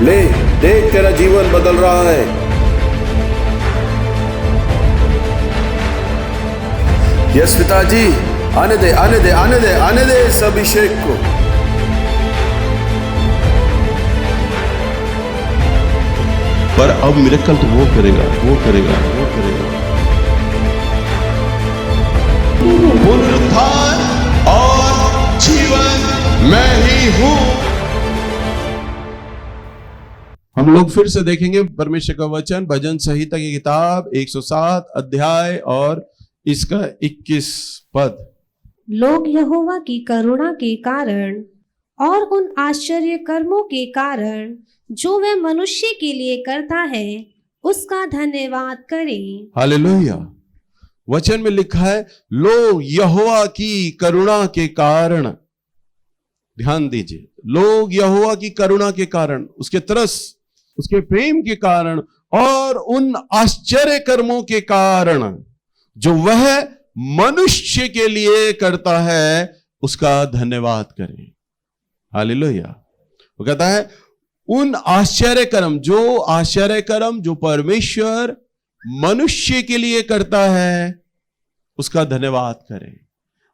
ले देख, तेरा जीवन बदल रहा है। यस पिताजी, आने दे, आने दे, आने दे, आने दे इस अभिषेक को। पर अब मिरेकल तो वो करेगा, वो करेगा, वो करेगा। पुनरुत्थान और जीवन मैं ही हूं। हम लोग फिर से देखेंगे परमेश्वर का वचन, भजन संहिता की किताब 107 अध्याय और इसका 21 पद। लोग यहोवा की करुणा के कारण और उन आश्चर्य कर्मों के कारण जो वह मनुष्य के लिए करता है उसका धन्यवाद करें। हालेलुया। वचन में लिखा है लोग यहोवा की करुणा के कारण, ध्यान दीजिए, लोग यहोवा की करुणा के कारण, उसके तरस, उसके प्रेम के कारण और उन आश्चर्य कर्मों के कारण जो वह मनुष्य के लिए करता है उसका धन्यवाद करें। हालेलुया। वो कहता है उन आश्चर्य कर्म जो परमेश्वर मनुष्य के लिए करता है उसका धन्यवाद करें।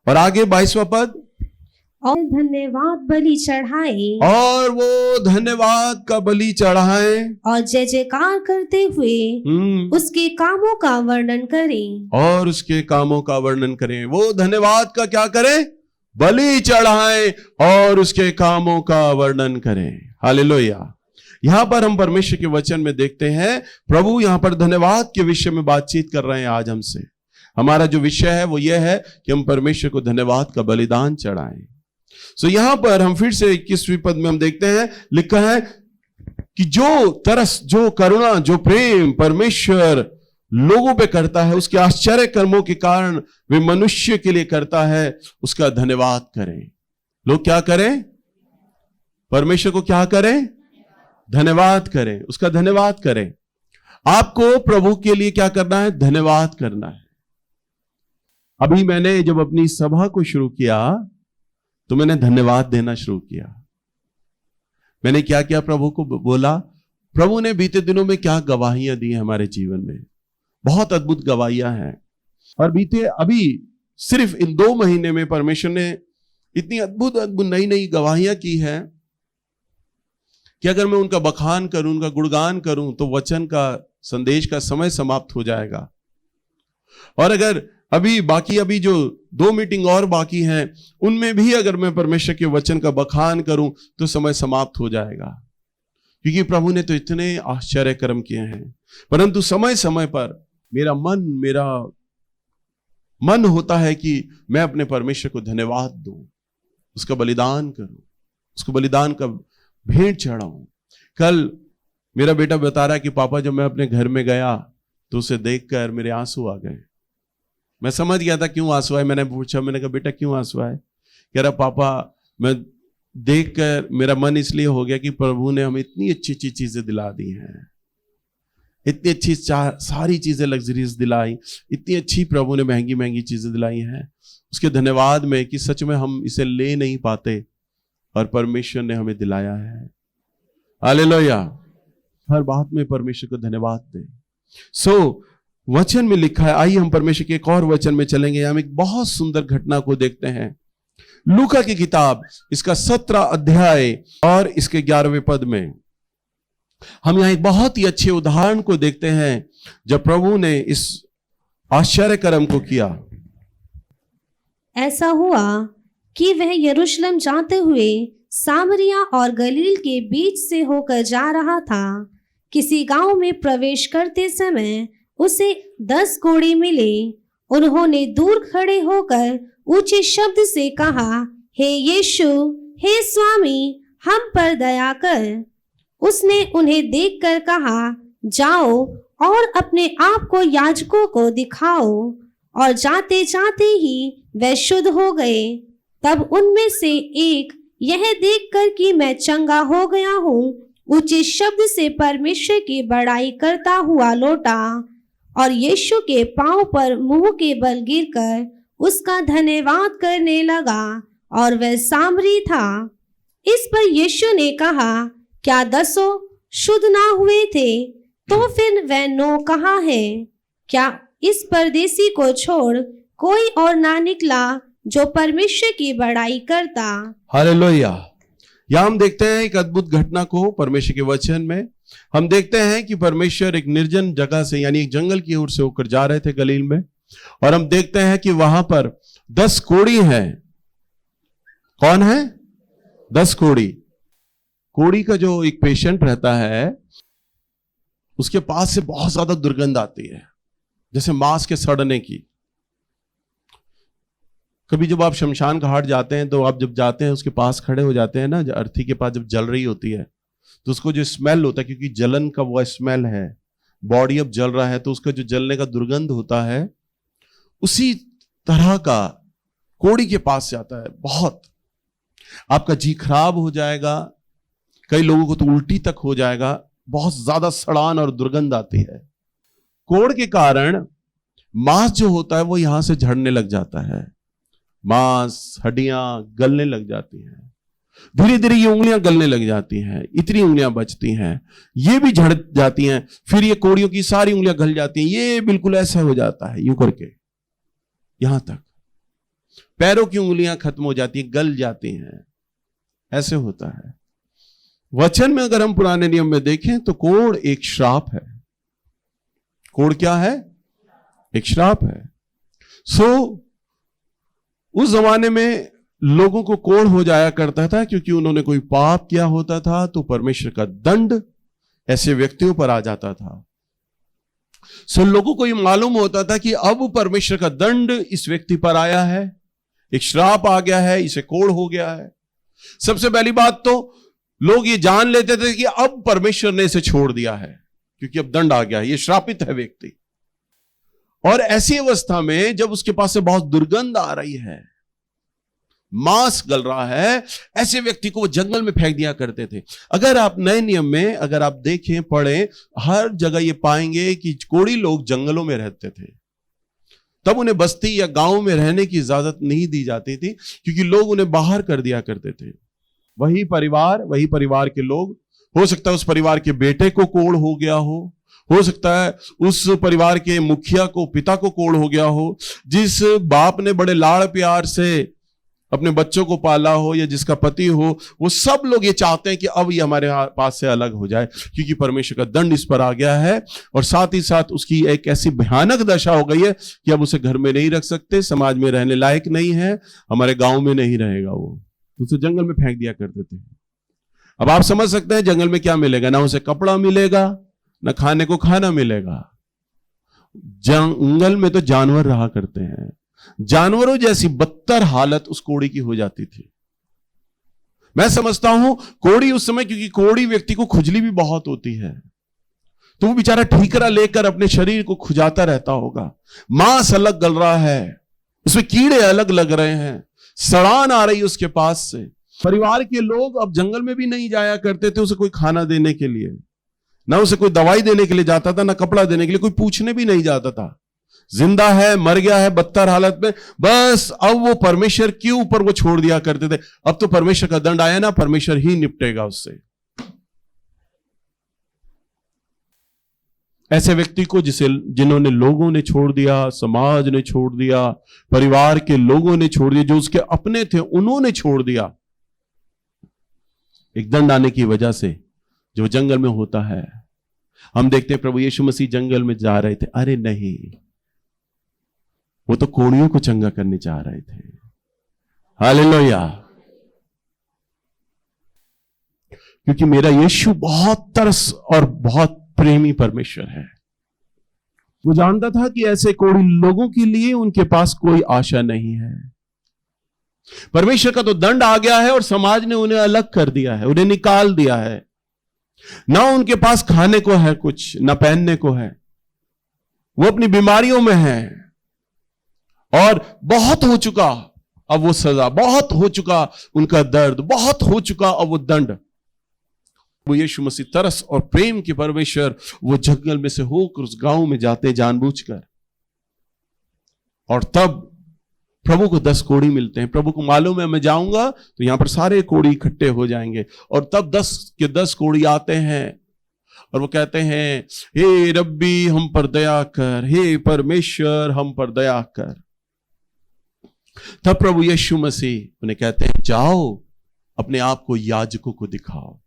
और आगे 22वां पद, और धन्यवाद बलि चढ़ाए, और वो धन्यवाद का बलि चढ़ाए और जय जयकार करते हुए उसके कामों का वर्णन करें। और उसके कामों का वर्णन करें। वो धन्यवाद का क्या करें? बलि चढ़ाएं और उसके कामों का वर्णन करें। हालेलुया। यहां पर हम परमेश्वर के वचन में देखते हैं प्रभु यहां पर धन्यवाद के विषय में बातचीत कर रहे हैं आज हमसे। हमारा जो विषय है वो ये है कि हम परमेश्वर को धन्यवाद का बलिदान चढ़ाएं। सो यहां पर हम फिर से 21वें पद में हम देखते हैं, लिखा है कि जो तरस, जो करुणा, जो प्रेम परमेश्वर लोगों पे करता है, उसके आश्चर्य कर्मों के कारण वे मनुष्य के लिए करता है, उसका धन्यवाद करें। लोग क्या करें? परमेश्वर को क्या करें? धन्यवाद करें, उसका धन्यवाद करें। आपको प्रभु के लिए क्या करना है? धन्यवाद करना है। अभी मैंने जब अपनी सभा को शुरू किया तो मैंने धन्यवाद देना शुरू किया। मैंने क्या किया? प्रभु को बोला, प्रभु ने बीते दिनों में क्या गवाहियां दी हमारे जीवन में, बहुत अद्भुत गवाहियां हैं। और बीते अभी सिर्फ इन 2 महीने में परमेश्वर ने इतनी अद्भुत अद्भुत नई नई गवाहियां की है कि अगर मैं उनका बखान करूं, उनका गुणगान करूं तो वचन का, संदेश का समय समाप्त हो जाएगा। और अगर अभी जो 2 मीटिंग और बाकी हैं उनमें भी अगर मैं परमेश्वर के वचन का बखान करूं तो समय समाप्त हो जाएगा, क्योंकि प्रभु ने तो इतने आश्चर्य कर्म किए हैं। परंतु समय समय पर मेरा मन होता है कि मैं अपने परमेश्वर को धन्यवाद दूं, उसका बलिदान करूं, उसको बलिदान का भेंट चढ़ाऊं। कल मेरा बेटा बता रहा है कि पापा जब मैं अपने घर में गया तो उसे देखकर मेरे आंसू आ गए। मैं समझ गया था क्यों आंसू आए। मैंने पूछा, मैंने कहा बेटा क्यों आंसू आए? कह रहा पापा मैं देखकर मेरा मन इसलिए हो गया कि प्रभु ने हमें इतनी अच्छी अच्छी चीजें दिला दी हैं, इतनी अच्छी सारी चीजें लग्जरीज दिलाई, इतनी अच्छी प्रभु ने महंगी महंगी चीजें दिलाई हैं, उसके धन्यवाद में कि सच में हम इसे ले नहीं पाते और परमेश्वर ने हमें दिलाया है। हालेलुया। हर बात में परमेश्वर को धन्यवाद दें। वचन में लिखा है, आइए हम परमेश्वर के एक और वचन में चलेंगे। हम एक बहुत सुंदर घटना को देखते हैं। लूका की किताब इसका 17 अध्याय और इसके 11वें पद में हम यहां एक बहुत ही अच्छे उदाहरण को देखते हैं जब प्रभु ने इस आश्चर्य कर्म को किया। ऐसा हुआ कि वह यरूशलेम जाते हुए सामरिया और गलील के बीच से होकर जा रहा था। किसी गांव में प्रवेश करते समय उसे 10 घोड़े मिले। उन्होंने दूर खड़े होकर ऊंचे शब्द से कहा, हे यीशु, हे स्वामी, हम पर दया कर। उसने उन्हें देखकर कहा, जाओ और अपने आप को याजकों को दिखाओ। और जाते जाते ही वे शुद्ध हो गए। तब उनमें से एक यह देखकर कि मैं चंगा हो गया हूँ, ऊंचे शब्द से परमेश्वर की बड़ाई करता हुआ लौटा और यीशु के पांव पर मुंह के बल गिरकर उसका धन्यवाद करने लगा, और वह सामरी था। इस पर यीशु ने कहा, क्या 10 शुद्ध ना हुए थे, तो फिर वह नो कहाँ है? क्या इस परदेसी को छोड़ कोई और ना निकला जो परमेश्वर की बड़ाई करता? हालेलुया। यहां हम देखते हैं एक अद्भुत घटना को परमेश्वर के वचन में। हम देखते हैं कि परमेश्वर एक निर्जन जगह से यानी एक जंगल की ओर से होकर जा रहे थे गलील में, और हम देखते हैं कि वहां पर 10 कोढ़ी हैं। कौन है? 10 कोढ़ी। कोढ़ी का जो एक पेशेंट रहता है, उसके पास से बहुत ज्यादा दुर्गंध आती है, जैसे मांस के सड़ने की। कभी जब आप शमशान घाट जाते हैं तो आप जब जाते हैं उसके पास खड़े हो जाते हैं ना, अर्थी के पास जब जल रही होती है तो उसको जो स्मेल होता है, क्योंकि जलन का वो स्मेल है, बॉडी अब जल रहा है तो उसका जो जलने का दुर्गंध होता है, उसी तरह का कोढ़ी के पास से आता है। बहुत आपका जी खराब हो जाएगा, कई लोगों को तो उल्टी तक हो जाएगा, बहुत ज्यादा सड़ान और दुर्गंध आती है। कोढ़ के कारण मांस जो होता है वो यहां से झड़ने लग जाता है, मांस हड्डियां गलने लग जाती हैं, धीरे धीरे ये उंगलियां गलने लग जाती हैं, इतनी उंगलियां बचती हैं, ये भी झड़ जाती हैं, फिर ये कोढ़ियों की सारी उंगलियां गल जाती हैं, ये बिल्कुल ऐसा हो जाता है यूं करके, यहां तक पैरों की उंगलियां खत्म हो जाती हैं, गल जाती हैं, ऐसे होता है। वचन में अगर हम पुराने नियम में देखें तो कोढ़ एक श्राप है। कोढ़ क्या है? एक श्राप है। उस जमाने में लोगों को कोढ़ हो जाया करता था क्योंकि उन्होंने कोई पाप किया होता था तो परमेश्वर का दंड ऐसे व्यक्तियों पर आ जाता था। लोगों को यह मालूम होता था कि अब परमेश्वर का दंड इस व्यक्ति पर आया है, एक श्राप आ गया है, इसे कोढ़ हो गया है। सबसे पहली बात तो लोग ये जान लेते थे कि अब परमेश्वर ने इसे छोड़ दिया है क्योंकि अब दंड आ गया है, ये श्रापित है व्यक्ति। और ऐसी अवस्था में जब उसके पास से बहुत दुर्गंध आ रही है, मांस गल रहा है, ऐसे व्यक्ति को वो जंगल में फेंक दिया करते थे। अगर आप नए नियम में अगर आप देखें, पढ़ें, हर जगह ये पाएंगे कि कोढ़ी लोग जंगलों में रहते थे। तब उन्हें बस्ती या गांव में रहने की इजाजत नहीं दी जाती थी क्योंकि लोग उन्हें बाहर कर दिया करते थे। वही परिवार के लोग, हो सकता है उस परिवार के बेटे को कोढ़ हो गया हो सकता है उस परिवार के मुखिया को, पिता को कोढ़ हो गया हो, जिस बाप ने बड़े लाड़ प्यार से अपने बच्चों को पाला हो या जिसका पति हो, वो सब लोग ये चाहते हैं कि अब ये हमारे पास से अलग हो जाए क्योंकि परमेश्वर का दंड इस पर आ गया है। और साथ ही साथ उसकी एक ऐसी भयानक दशा हो गई है कि अब उसे घर में नहीं रख सकते, समाज में रहने लायक नहीं है, हमारे गांव में नहीं रहेगा, वो उसे जंगल में फेंक दिया करते थे। अब आप समझ सकते हैं जंगल में क्या मिलेगा, ना उसे कपड़ा मिलेगा, ना खाने को खाना मिलेगा। जंगल में तो जानवर रहा करते हैं, जानवरों जैसी बदतर हालत उस कोढ़ी की हो जाती थी। मैं समझता हूं कोढ़ी उस समय, क्योंकि कोढ़ी व्यक्ति को खुजली भी बहुत होती है, तो वो बेचारा ठीकरा लेकर अपने शरीर को खुजाता रहता होगा। मांस अलग गल रहा है, उसमें कीड़े अलग लग रहे हैं, सड़ान आ रही उसके पास से। परिवार के लोग अब जंगल में भी नहीं जाया करते थे उसे कोई खाना देने के लिए, ना उसे कोई दवाई देने के लिए जाता था, ना कपड़ा देने के लिए कोई पूछने भी नहीं जाता था। जिंदा है, मर गया है, बदतर हालत में, बस अब वो परमेश्वर के ऊपर वो छोड़ दिया करते थे। अब तो परमेश्वर का दंड आया ना, परमेश्वर ही निपटेगा उससे। ऐसे व्यक्ति को जिन्होंने लोगों ने छोड़ दिया, समाज ने छोड़ दिया, परिवार के लोगों ने छोड़ दिया, जो उसके अपने थे उन्होंने छोड़ दिया, एक दंड आने की वजह से जो जंगल में होता है। हम देखते हैं प्रभु यीशु मसीह जंगल में जा रहे थे, अरे नहीं, वो तो कोढ़ियों को चंगा करने जा रहे थे। हालेलुया। क्योंकि मेरा यीशु बहुत तरस और बहुत प्रेमी परमेश्वर है। वो जानता था कि ऐसे कोढ़ी लोगों के लिए उनके पास कोई आशा नहीं है। परमेश्वर का तो दंड आ गया है और समाज ने उन्हें अलग कर दिया है, उन्हें निकाल दिया है। ना उनके पास खाने को है कुछ, ना पहनने को है, वो अपनी बीमारियों में है और बहुत हो चुका अब वो सजा, बहुत हो चुका उनका दर्द, बहुत हो चुका अब वो दंड। वो यीशु मसीह तरस और प्रेम के परमेश्वर वो जंगल में से होकर उस गांव में जाते जानबूझकर, और तब प्रभु को 10 कोढ़ी मिलते हैं। प्रभु को मालूम है मैं जाऊंगा तो यहां पर सारे कोढ़ी इकट्ठे हो जाएंगे, और तब 10 के 10 कोढ़ी आते हैं और वो कहते हैं, हे रब्बी हम पर दया कर, हे परमेश्वर हम पर दया कर। तब प्रभु यीशु मसीह उन्हें कहते हैं, जाओ अपने आप को याजकों को दिखाओ,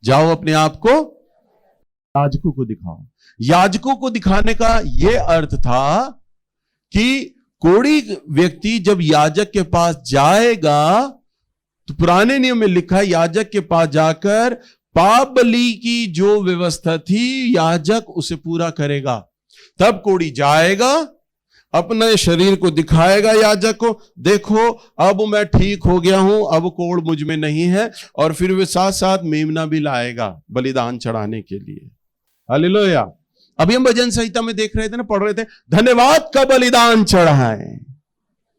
जाओ अपने आप को याजकों को दिखाओ। याजकों को दिखाने का यह अर्थ था कि कोढ़ी व्यक्ति जब याजक के पास जाएगा, तो पुराने नियम में लिखा है याजक के पास जाकर पाप बलि की जो व्यवस्था थी याजक उसे पूरा करेगा। तब कोढ़ी जाएगा, अपने शरीर को दिखाएगा याजक को, देखो अब मैं ठीक हो गया हूं, अब कोढ़ मुझ में नहीं है, और फिर वे साथ साथ मेमना भी लाएगा बलिदान चढ़ाने के लिए। हालेलुया। अभी हम भजन संहिता में देख रहे थे ना, पढ़ रहे थे, धन्यवाद का बलिदान चढ़ाएं।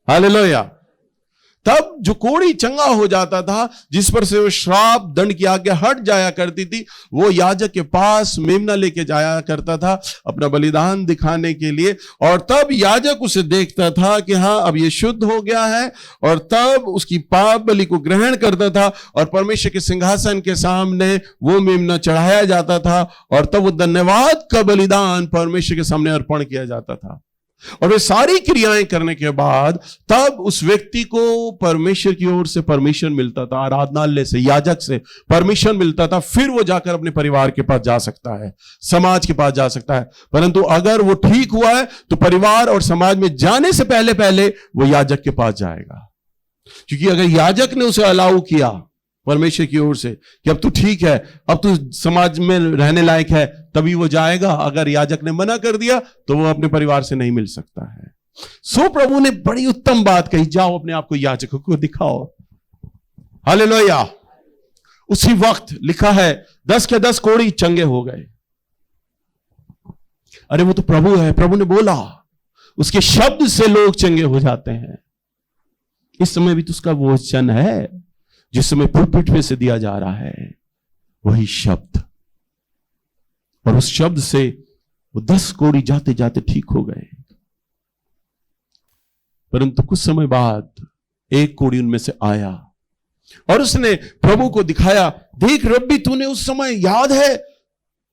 हालेलुया। तब जो कोढ़ी चंगा हो जाता था, जिस पर से वो श्राप दंड की आज्ञा हट जाया करती थी, वो याजक के पास मेमना लेके जाया करता था अपना बलिदान दिखाने के लिए। और तब याजक उसे देखता था कि हाँ अब ये शुद्ध हो गया है, और तब उसकी पाप बलि को ग्रहण करता था और परमेश्वर के सिंहासन के सामने वो मेमना चढ़ाया जाता था, और तब वो धन्यवाद का बलिदान परमेश्वर के सामने अर्पण किया जाता था। और वे सारी क्रियाएं करने के बाद तब उस व्यक्ति को परमेश्वर की ओर से परमिशन मिलता था, आराधनालय से, याजक से परमिशन मिलता था, फिर वो जाकर अपने परिवार के पास जा सकता है, समाज के पास जा सकता है। परंतु अगर वो ठीक हुआ है तो परिवार और समाज में जाने से पहले पहले वो याजक के पास जाएगा, क्योंकि अगर याजक ने उसे अलाउ किया परमेश्वर की ओर से कि अब तू ठीक है, अब तू समाज में रहने लायक है, तभी वो जाएगा। अगर याजक ने मना कर दिया तो वो अपने परिवार से नहीं मिल सकता है। सो प्रभु ने बड़ी उत्तम बात कही, जाओ अपने आप को याजकों को दिखाओ। हालेलुया। उसी वक्त लिखा है 10 के 10 कोढ़ी चंगे हो गए। अरे वो तो प्रभु है, प्रभु ने बोला, उसके शब्द से लोग चंगे हो जाते हैं। इस समय भी तो उसका वो वचन है जिस समय पुलपिट पे से दिया जा रहा है, वही शब्द, और उस शब्द से वो 10 कोढ़ी जाते जाते ठीक हो गए। परंतु कुछ समय बाद एक कोढ़ी उनमें से आया और उसने प्रभु को दिखाया, देख रब्बी तूने उस समय याद है,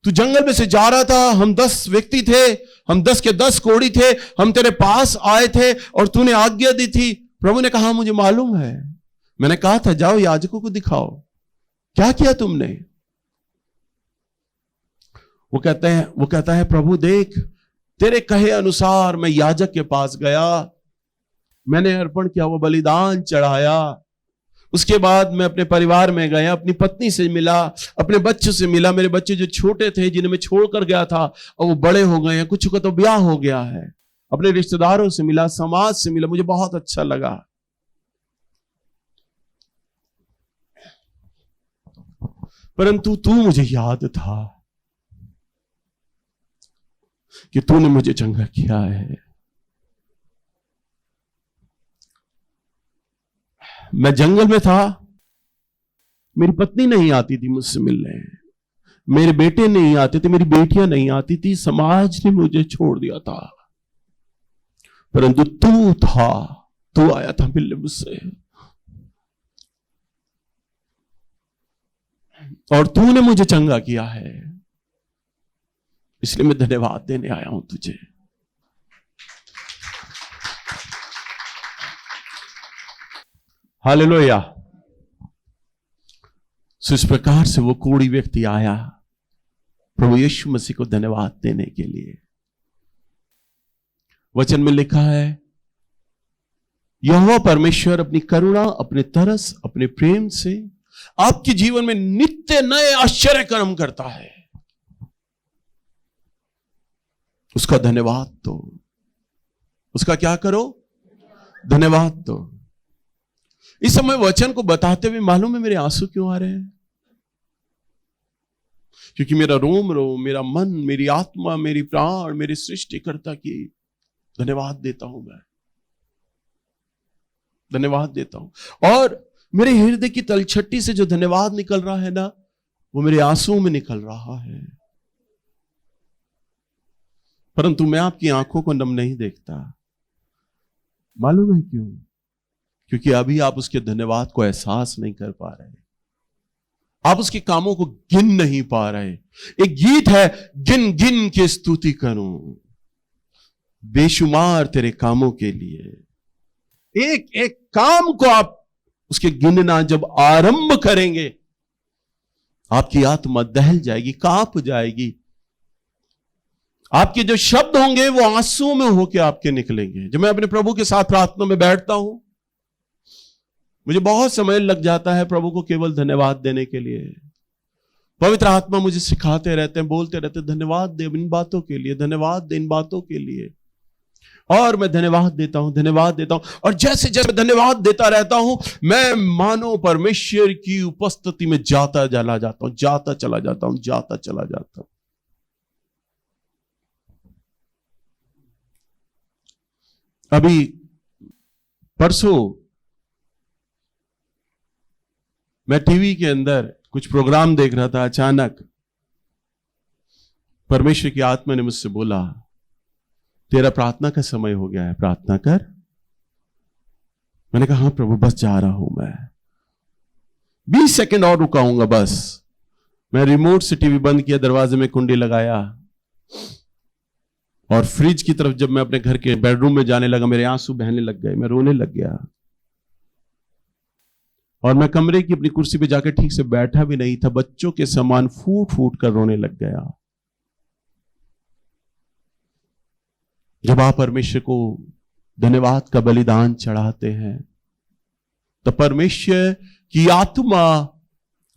तू जंगल में से जा रहा था, हम 10 व्यक्ति थे, हम 10 के 10 कोढ़ी थे, हम तेरे पास आए थे और तूने आज्ञा दी थी। प्रभु ने कहा मुझे मालूम है, मैंने कहा था जाओ याजकों को दिखाओ, क्या किया तुमने? वो कहता है प्रभु देख, तेरे कहे अनुसार मैं याजक के पास गया, मैंने अर्पण किया, वो बलिदान चढ़ाया। उसके बाद मैं अपने परिवार में गया, अपनी पत्नी से मिला, अपने बच्चों से मिला, मेरे बच्चे जो छोटे थे जिन्हें मैं छोड़कर गया था और वो बड़े हो गए हैं, कुछ का तो ब्याह हो गया है, अपने रिश्तेदारों से मिला, समाज से मिला, मुझे बहुत अच्छा लगा। परंतु तू मुझे याद था कि तूने मुझे चंगा किया है। मैं जंगल में था, मेरी पत्नी नहीं आती थी मुझसे मिलने, मेरे बेटे नहीं आते थे, मेरी बेटियां नहीं आती थी, समाज ने मुझे छोड़ दिया था। परंतु तू था, तू आया था मिलने मुझसे, और तूने मुझे चंगा किया है, इसलिए मैं धन्यवाद देने आया हूं तुझे। हालेलुया। सो इस प्रकार से वो कोढ़ी व्यक्ति आया प्रभु यीशु मसीह को धन्यवाद देने के लिए। वचन में लिखा है, यहोवा परमेश्वर अपनी करुणा, अपने तरस, अपने प्रेम से आपके जीवन में नित्य नए आश्चर्य कर्म करता है। उसका धन्यवाद दो। उसका क्या करो? धन्यवाद दो। इस समय वचन को बताते हुए मालूम है मेरे आंसू क्यों आ रहे हैं? क्योंकि मेरा रोम रोम, मेरा मन, मेरी आत्मा, मेरी प्राण, मेरे सृष्टिकर्ता की धन्यवाद देता हूं। मैं धन्यवाद देता हूं, और मेरे हृदय की तलछट्टी से जो धन्यवाद निकल रहा है ना, वो मेरे आंसुओं में निकल रहा है। परंतु मैं आपकी आंखों को नम नहीं देखता। मालूम है क्यों? क्योंकि अभी आप उसके धन्यवाद को एहसास नहीं कर पा रहे। आप उसके कामों को गिन नहीं पा रहे। एक गीत है, गिन गिन के स्तुति करूं बेशुमार तेरे कामों के लिए। एक एक काम को आप उसके गिनना जब आरंभ करेंगे, आपकी आत्मा दहल जाएगी, कांप जाएगी। आपके जो शब्द होंगे वो आंसुओं में होकर आपके निकलेंगे। जब मैं अपने प्रभु के साथ प्रार्थना में बैठता हूं, मुझे बहुत समय लग जाता है प्रभु को केवल धन्यवाद देने के लिए। पवित्र आत्मा मुझे सिखाते रहते हैं, बोलते रहते हैं, धन्यवाद दे इन बातों के लिए, धन्यवाद दे इन बातों के लिए। और मैं धन्यवाद देता हूं, धन्यवाद देता हूं। और जैसे जैसे धन्यवाद देता रहता हूं, मैं मानो परमेश्वर की उपस्थिति में जाता चला जाता हूं, जाता चला जाता हूं, जाता चला जाता हूं। अभी परसों मैं टीवी के अंदर कुछ प्रोग्राम देख रहा था। अचानक परमेश्वर की आत्मा ने मुझसे बोला, तेरा प्रार्थना का समय हो गया है, प्रार्थना कर। मैंने कहा हाँ प्रभु, बस जा रहा हूं मैं, 20 सेकंड और रुकाऊंगा बस। मैं रिमोट से टीवी बंद किया, दरवाजे में कुंडी लगाया और फ्रिज की तरफ जब मैं अपने घर के बेडरूम में जाने लगा, मेरे आंसू बहने लग गए, मैं रोने लग गया। और मैं कमरे की अपनी कुर्सी पे जाकर ठीक से बैठा भी नहीं था, बच्चों के समान फूट फूट कर रोने लग गया। जब आप परमेश्वर को धन्यवाद का बलिदान चढ़ाते हैं, तो परमेश्वर की आत्मा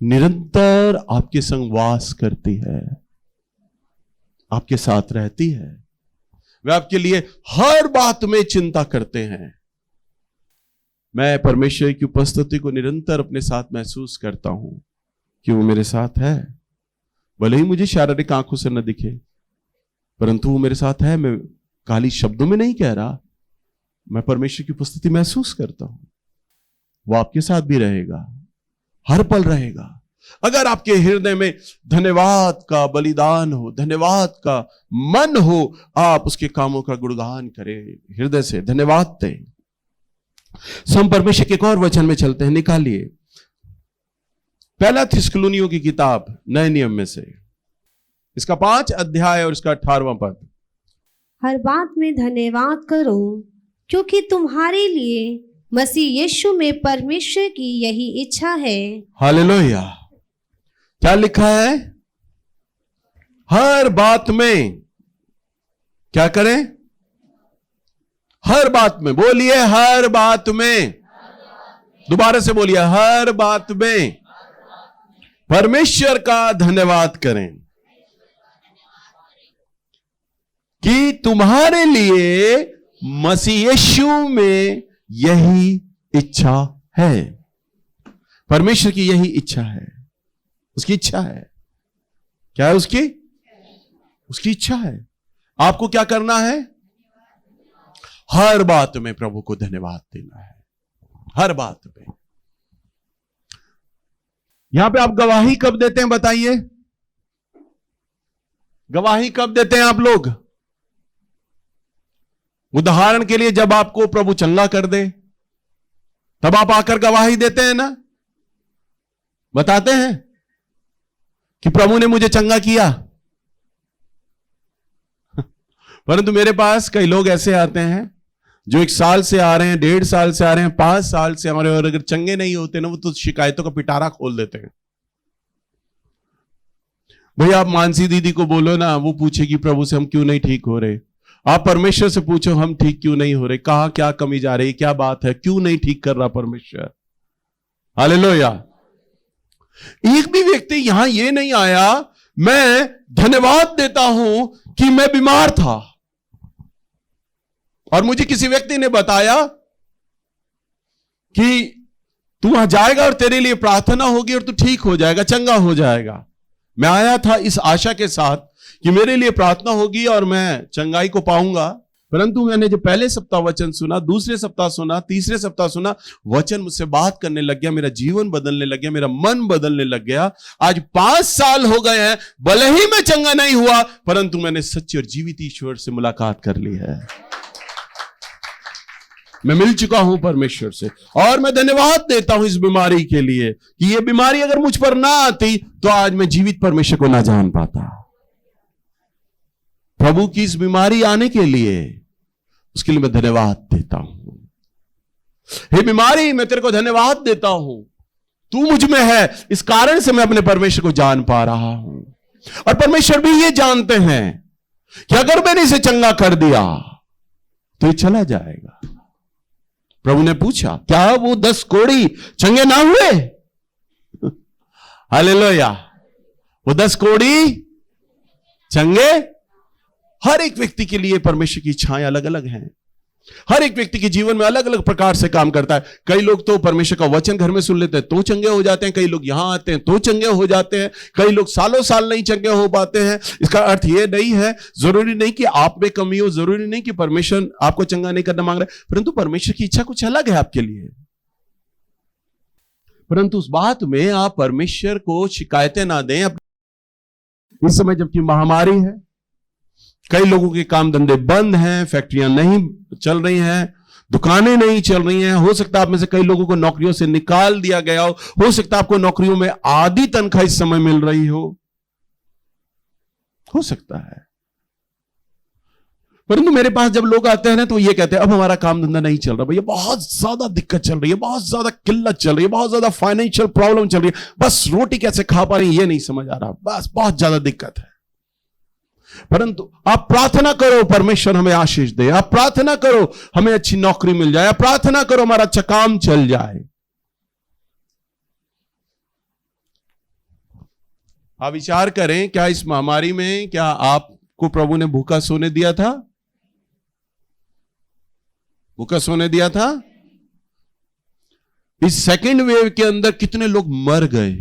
निरंतर आपके संग वास करती है, आपके साथ रहती है। वे आपके लिए हर बात में चिंता करते हैं। मैं परमेश्वर की उपस्थिति को निरंतर अपने साथ महसूस करता हूं कि वो मेरे साथ है। भले ही मुझे शारीरिक आंखों से न दिखे, परंतु वो मेरे साथ है। मैं खाली शब्दों में नहीं कह रहा, मैं परमेश्वर की उपस्थिति महसूस करता हूं। वो आपके साथ भी रहेगा, हर पल रहेगा। अगर आपके हृदय में धन्यवाद का बलिदान हो, धन्यवाद का मन हो, आप उसके कामों का गुणगान करें, हृदय से धन्यवाद दें। हम परमेश्वर के एक और वचन में चलते हैं, निकालिए पहला थिस्सलुनीयों की किताब नए नियम में से, इसका 5 अध्याय और इसका 18वां पद। हर बात में धन्यवाद करो, क्योंकि तुम्हारे लिए मसीह यीशु में परमेश्वर की यही इच्छा है। हालेलुया। क्या लिखा है? हर बात में क्या करें? हर बात में। बोलिए हर बात में। दोबारा से बोलिए, हर बात में परमेश्वर का धन्यवाद करें, कि तुम्हारे लिए मसीह यीशु में यही इच्छा है। परमेश्वर की यही इच्छा है, उसकी इच्छा है। क्या है उसकी? उसकी इच्छा है। आपको क्या करना है? हर बात में प्रभु को धन्यवाद देना है, हर बात में। यहां पे आप गवाही कब देते हैं बताइए? गवाही कब देते हैं आप लोग? उदाहरण के लिए, जब आपको प्रभु चंगा कर दे, तब आप आकर गवाही देते हैं ना, बताते हैं कि प्रभु ने मुझे चंगा किया। परंतु मेरे पास कई लोग ऐसे आते हैं जो 1 साल से आ रहे हैं, 1.5 साल से आ रहे हैं, 5 साल से आ रहे हैं, और अगर चंगे नहीं होते ना, वो तो शिकायतों का पिटारा खोल देते हैं। भैया आप मानसी दीदी को बोलो ना, वो पूछेगी प्रभु से हम क्यों नहीं ठीक हो रहे। आप परमेश्वर से पूछो हम ठीक क्यों नहीं हो रहे, कहां क्या कमी जा रही, क्या बात है, क्यों नहीं ठीक कर रहा परमेश्वर। हालेलुया। एक भी व्यक्ति यहां ये नहीं आया, मैं धन्यवाद देता हूं कि मैं बीमार था और मुझे किसी व्यक्ति ने बताया कि तू वहां जाएगा और तेरे लिए प्रार्थना होगी और तू ठीक हो जाएगा, चंगा हो जाएगा। मैं आया था इस आशा के साथ कि मेरे लिए प्रार्थना होगी और मैं चंगाई को पाऊंगा। परंतु मैंने जब पहले सप्ताह वचन सुना, दूसरे सप्ताह सुना, तीसरे सप्ताह सुना, वचन मुझसे बात करने लग गया, मेरा जीवन बदलने लग गया, मेरा मन बदलने लग गया। आज 5 साल हो गए हैं, भले ही मैं चंगा नहीं हुआ, परंतु मैंने सच्चे और जीवित ईश्वर से मुलाकात कर ली है। मैं मिल चुका हूं परमेश्वर से, और मैं धन्यवाद देता हूं इस बीमारी के लिए कि ये बीमारी अगर मुझ पर ना आती तो आज मैं जीवित परमेश्वर को ना जान पाता। प्रभु की इस बीमारी आने के लिए, उसके लिए मैं धन्यवाद देता हूं। हे बीमारी, मैं तेरे को धन्यवाद देता हूं, तू मुझ में है, इस कारण से मैं अपने परमेश्वर को जान पा रहा हूं। और परमेश्वर भी ये जानते हैं कि अगर मैंने इसे चंगा कर दिया तो ये चला जाएगा। प्रभु ने पूछा, क्या वो 10 कोढ़ी चंगे ना हुए? हालेलुया। वो 10 कोढ़ी चंगे। हर एक व्यक्ति के लिए परमेश्वर की इच्छाएं अलग अलग हैं। हर एक व्यक्ति के जीवन में अलग अलग प्रकार से काम करता है। कई लोग तो परमेश्वर का वचन घर में सुन लेते हैं तो चंगे हो जाते हैं, कई लोग यहां आते हैं तो चंगे हो जाते हैं, कई लोग सालों साल नहीं चंगे हो पाते हैं। इसका अर्थ यह नहीं है, जरूरी नहीं कि आप में कमी हो, जरूरी नहीं कि परमेश्वर आपको चंगा नहीं करना मांग रहे, परंतु परमेश्वर की इच्छा कुछ अलग है आपके लिए। परंतु उस बात में आप परमेश्वर को शिकायतें ना दें। इस समय जबकि महामारी है, कई लोगों के काम धंधे बंद हैं, फैक्ट्रियां नहीं चल रही हैं, दुकानें नहीं चल रही हैं। हो सकता है आप में से कई लोगों को नौकरियों से निकाल दिया गया हो सकता है आपको नौकरियों में आधी तनख्वाह इस समय मिल रही हो सकता है। परंतु मेरे पास जब लोग आते हैं ना तो ये कहते हैं अब हमारा काम धंधा नहीं चल रहा भैया, बहुत ज्यादा दिक्कत चल रही है, बहुत ज्यादा किल्लत चल रही है, बहुत ज्यादा फाइनेंशियल प्रॉब्लम चल रही है, बस रोटी कैसे खा पा रही है ये नहीं समझ आ रहा, बस बहुत ज्यादा दिक्कत है। परंतु आप प्रार्थना करो परमेश्वर हमें आशीष दे, आप प्रार्थना करो हमें अच्छी नौकरी मिल जाए, आप प्रार्थना करो हमारा अच्छा काम चल जाए। आप विचार करें, क्या इस महामारी में क्या आपको प्रभु ने भूखा सोने दिया था? भूखा सोने दिया था? इस सेकेंड वेव के अंदर कितने लोग मर गए?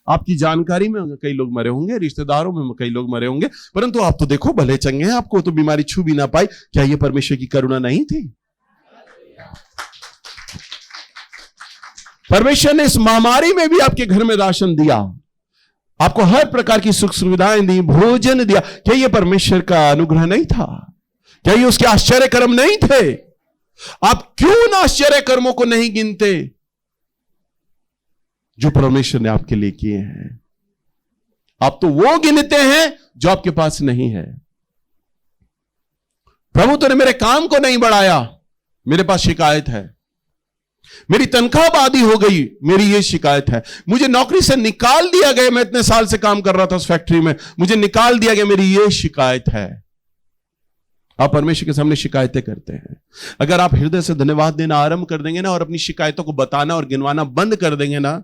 आपकी जानकारी में कई लोग मरे होंगे, रिश्तेदारों में कई लोग मरे होंगे, परंतु आप तो देखो भले चंगे हैं, आपको तो बीमारी छू भी ना पाई। क्या यह परमेश्वर की करुणा नहीं थी? परमेश्वर ने इस महामारी में भी आपके घर में राशन दिया, आपको हर प्रकार की सुख सुविधाएं दी, भोजन दिया। क्या यह परमेश्वर का अनुग्रह नहीं था? क्या ये उसके आश्चर्य कर्म नहीं थे? आप क्यों उन आश्चर्य कर्मों को नहीं गिनते जो परमेश्वर ने आपके लिए किए हैं? आप तो वो गिनते हैं जो आपके पास नहीं है। प्रभु तूने मेरे काम को नहीं बढ़ाया, मेरे पास शिकायत है। मेरी तनख्वाह आधी हो गई, मेरी ये शिकायत है। मुझे नौकरी से निकाल दिया गया, मैं इतने साल से काम कर रहा था उस फैक्ट्री में, मुझे निकाल दिया गया, मेरी ये शिकायत है। आप परमेश्वर के सामने शिकायतें करते हैं। अगर आप हृदय से धन्यवाद देना आरंभ कर देंगे ना, और अपनी शिकायतों को बताना और गिनवाना बंद कर देंगे ना,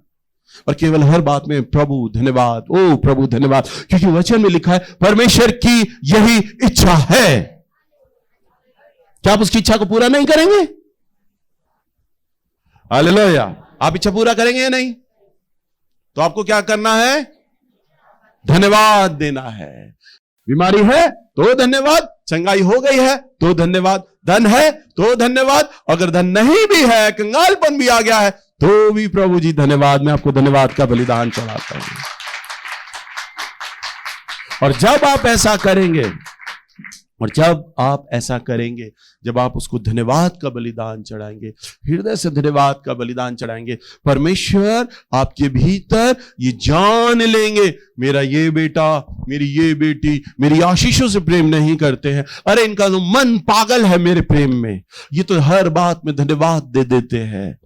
और केवल हर बात में प्रभु धन्यवाद, ओ प्रभु धन्यवाद, क्योंकि वचन में लिखा है परमेश्वर की यही इच्छा है। क्या आप उसकी इच्छा को पूरा नहीं करेंगे? हालेलुया। आप इच्छा पूरा करेंगे या नहीं? तो आपको क्या करना है? धन्यवाद देना है। बीमारी है तो धन्यवाद, चंगाई हो गई है तो धन्यवाद, धन है तो धन्यवाद, अगर धन नहीं भी है, कंगालपन भी आ गया है तो भी प्रभु जी धन्यवाद। मैं आपको धन्यवाद का बलिदान चढ़ाता हूं। और जब आप ऐसा करेंगे, और जब आप ऐसा करेंगे, जब आप उसको धन्यवाद का बलिदान चढ़ाएंगे, हृदय से धन्यवाद का बलिदान चढ़ाएंगे, परमेश्वर आपके भीतर ये जान लेंगे, मेरा ये बेटा, मेरी ये बेटी मेरी आशीषों से प्रेम नहीं करते हैं, अरे इनका तो मन पागल है मेरे प्रेम में, ये तो हर बात में धन्यवाद दे देते हैं।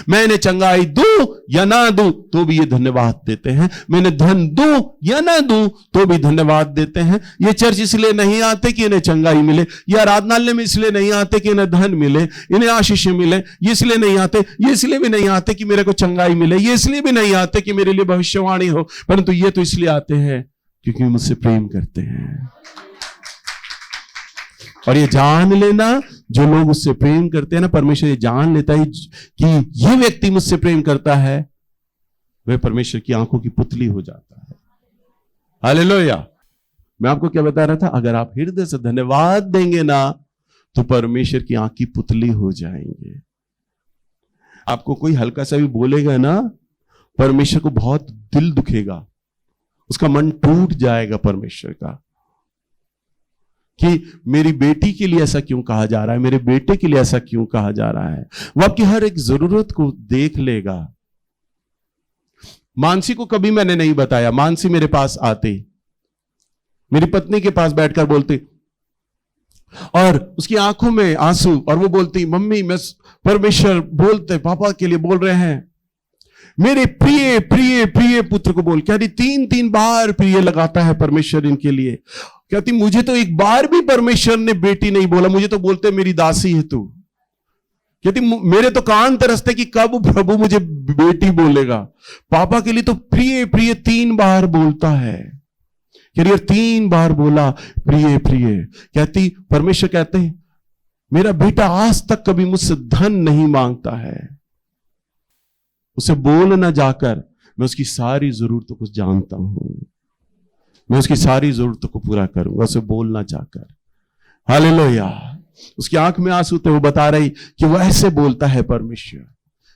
मैंने चंगाई दूं या ना दूं तो भी ये धन्यवाद देते हैं, मैंने धन दूं या ना दूं तो भी धन्यवाद देते हैं। ये चर्च इसलिए नहीं आते कि इन्हें चंगाई मिले, या आराधनालय में इसलिए नहीं आते कि इन्हें धन मिले, इन्हें आशीष मिले, ये इसलिए नहीं आते, ये इसलिए भी नहीं आते कि मेरे को चंगाई मिले, ये इसलिए भी नहीं आते कि मेरे लिए भविष्यवाणी हो, परंतु ये तो इसलिए आते हैं क्योंकि मुझसे प्रेम करते हैं। और ये जान लेना, जो लोग उससे प्रेम करते हैं ना, परमेश्वर ये जान लेता है कि ये व्यक्ति मुझसे प्रेम करता है, वह परमेश्वर की आंखों की पुतली हो जाता है। हालेलुया। मैं आपको क्या बता रहा था, अगर आप हृदय से धन्यवाद देंगे ना तो परमेश्वर की आंख की पुतली हो जाएंगे। आपको कोई हल्का सा भी बोलेगा ना, परमेश्वर को बहुत दिल दुखेगा, उसका मन टूट जाएगा परमेश्वर का, कि मेरी बेटी के लिए ऐसा क्यों कहा जा रहा है, मेरे बेटे के लिए ऐसा क्यों कहा जा रहा है। वो आपकी हर एक जरूरत को देख लेगा। मानसी को कभी मैंने नहीं बताया। मानसी मेरे पास आती, मेरी पत्नी के पास बैठकर बोलती, और उसकी आंखों में आंसू, और वो बोलती, मम्मी मैं परमेश्वर बोलते पापा के लिए बोल रहे हैं, मेरे प्रिय प्रिय प्रिय पुत्र को बोल। कहती 3-3 बार प्रिय लगाता है परमेश्वर इनके लिए। कहती मुझे तो एक बार भी परमेश्वर ने बेटी नहीं बोला, मुझे तो बोलते मेरी दासी है तू। कहती मेरे तो कान तरसते कि कब प्रभु मुझे बेटी बोलेगा। पापा के लिए तो प्रिय प्रिय 3 बार बोलता है। कह 3 बार बोला प्रिय प्रिय। कहती परमेश्वर कहते हैं मेरा बेटा आज तक कभी मुझसे धन नहीं मांगता है। उसे बोलना जाकर मैं उसकी सारी जरूरतों को जानता हूं, मैं उसकी सारी जरूरतों को पूरा करूंगा, उसे बोलना जाकर। हालेलुया। उसकी आंख में आंसू थे, वो बता रही कि वो ऐसे बोलता है परमेश्वर।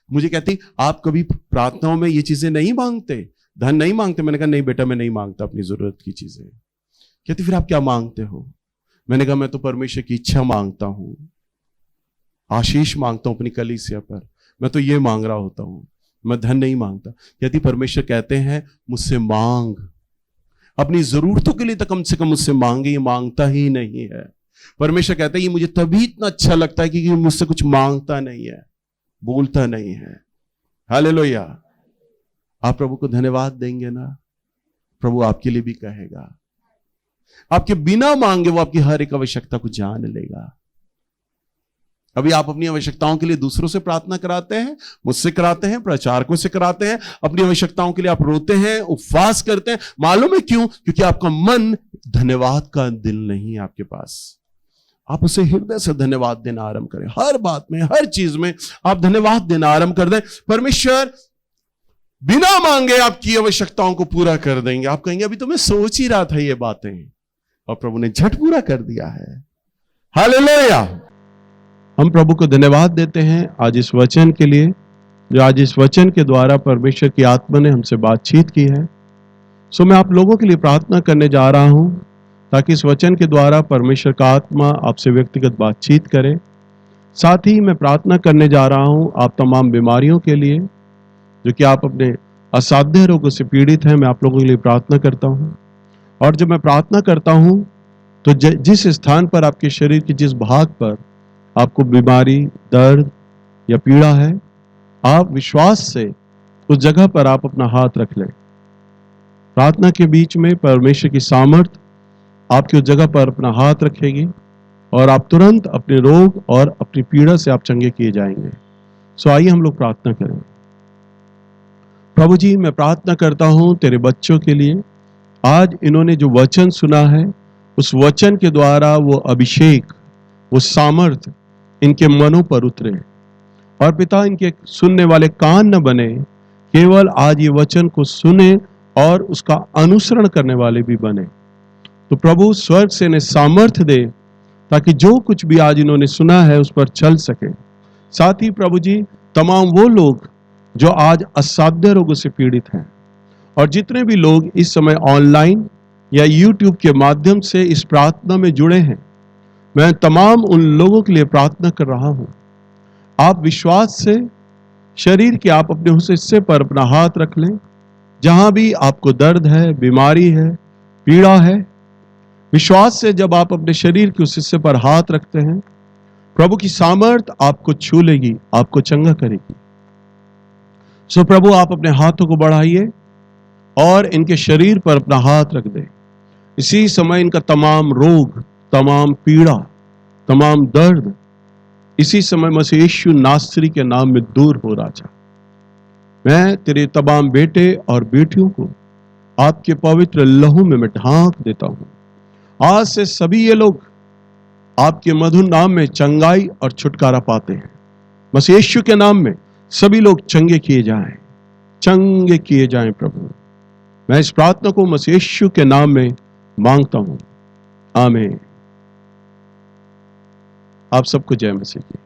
मुझे कहती आप कभी प्रार्थनाओं में ये चीजें नहीं मांगते, धन नहीं मांगते? मैंने कहा नहीं बेटा, मैं नहीं मांगता अपनी जरूरत की चीजें। कहती फिर आप क्या मांगते हो? मैंने कहा मैं तो परमेश्वर की इच्छा मांगता हूं, आशीष मांगता हूं अपनी कलीसिया पर, मैं तो ये मांग रहा होता हूं, मैं धन नहीं मांगता। कहती परमेश्वर कहते हैं मुझसे मांग, अपनी जरूरतों के लिए तो कम से कम मुझसे मांगे, ये मांगता ही नहीं है। परमेश्वर कहते हैं ये मुझे तभी इतना अच्छा लगता है कि मुझसे कुछ मांगता नहीं है, बोलता नहीं है। हालेलुया। आप प्रभु को धन्यवाद देंगे ना, प्रभु आपके लिए भी कहेगा। आपके बिना मांगे वो आपकी हर एक आवश्यकता को जान लेगा। अभी आप अपनी आवश्यकताओं के लिए दूसरों से प्रार्थना कराते हैं, मुझसे कराते हैं, प्रचारकों से कराते हैं। अपनी आवश्यकताओं के लिए आप रोते हैं, उपवास करते हैं। मालूम है क्यों? क्योंकि आपका मन धन्यवाद का दिल नहीं है आपके पास। आप उसे हृदय से धन्यवाद देना आरंभ करें। हर बात में, हर चीज में आप धन्यवाद देना आरंभ कर दें। परमेश्वर बिना मांगे आपकी आवश्यकताओं को पूरा कर देंगे। आप कहेंगे अभी तो मैं सोच ही रहा था ये बातें, और प्रभु ने झट पूरा कर दिया है। हालेलुया। हम प्रभु को धन्यवाद देते हैं आज इस वचन के लिए, जो आज इस वचन के द्वारा परमेश्वर की आत्मा ने हमसे बातचीत की है। सो मैं आप लोगों के लिए प्रार्थना करने जा रहा हूं ताकि इस वचन के द्वारा परमेश्वर का आत्मा आपसे व्यक्तिगत बातचीत करे। साथ ही मैं प्रार्थना करने जा रहा हूं आप तमाम बीमारियों के लिए, जो कि आप अपने असाध्य रोगों से पीड़ित हैं। मैं आप लोगों के लिए प्रार्थना करता हूं, और जब मैं प्रार्थना करता हूं तो जिस स्थान पर, आपके शरीर के जिस भाग पर आपको बीमारी, दर्द या पीड़ा है, आप विश्वास से उस जगह पर आप अपना हाथ रख लें। प्रार्थना के बीच में परमेश्वर की सामर्थ आपकी उस जगह पर अपना हाथ रखेगी, और आप तुरंत अपने रोग और अपनी पीड़ा से आप चंगे किए जाएंगे। सो आइए हम लोग प्रार्थना करें। प्रभु जी, मैं प्रार्थना करता हूं तेरे बच्चों के लिए। आज इन्होंने जो वचन सुना है, उस वचन के द्वारा वो अभिषेक, वो सामर्थ इनके मनों पर उतरे, और पिता इनके सुनने वाले कान न बने, केवल आज ये वचन को सुने और उसका अनुसरण करने वाले भी बने। तो प्रभु स्वर्ग से इन्हें सामर्थ्य दे ताकि जो कुछ भी आज इन्होंने सुना है उस पर चल सके। साथ ही प्रभु जी, तमाम वो लोग जो आज असाध्य रोगों से पीड़ित हैं, और जितने भी लोग इस समय ऑनलाइन या यूट्यूब के माध्यम से इस प्रार्थना में जुड़े हैं, मैं तमाम उन लोगों के लिए प्रार्थना कर रहा हूं। आप विश्वास से शरीर के आप अपने उस हिस्से पर अपना हाथ रख लें जहां भी आपको दर्द है, बीमारी है, पीड़ा है। विश्वास से जब आप अपने शरीर के उस हिस्से पर हाथ रखते हैं, प्रभु की सामर्थ आपको छू लेगी, आपको चंगा करेगी। सो प्रभु, आप अपने हाथों को बढ़ाइए और इनके शरीर पर अपना हाथ रख दें। इसी समय इनका तमाम रोग, तमाम पीड़ा, तमाम दर्द इसी समय मसीह यीशु नासरी के नाम में दूर हो राजा। मैं तेरे तमाम बेटे और बेटियों को आपके पवित्र लहू में मैं ढांक देता हूं। आज से सभी ये लोग आपके मधुर नाम में चंगाई और छुटकारा पाते हैं। मसीह यीशु के नाम में सभी लोग चंगे किए जाएं, चंगे किए जाएं। प्रभु, मैं इस प्रार्थना को मसीह यीशु के नाम में मांगता हूं। आमीन। आप सबको जय मसीह की।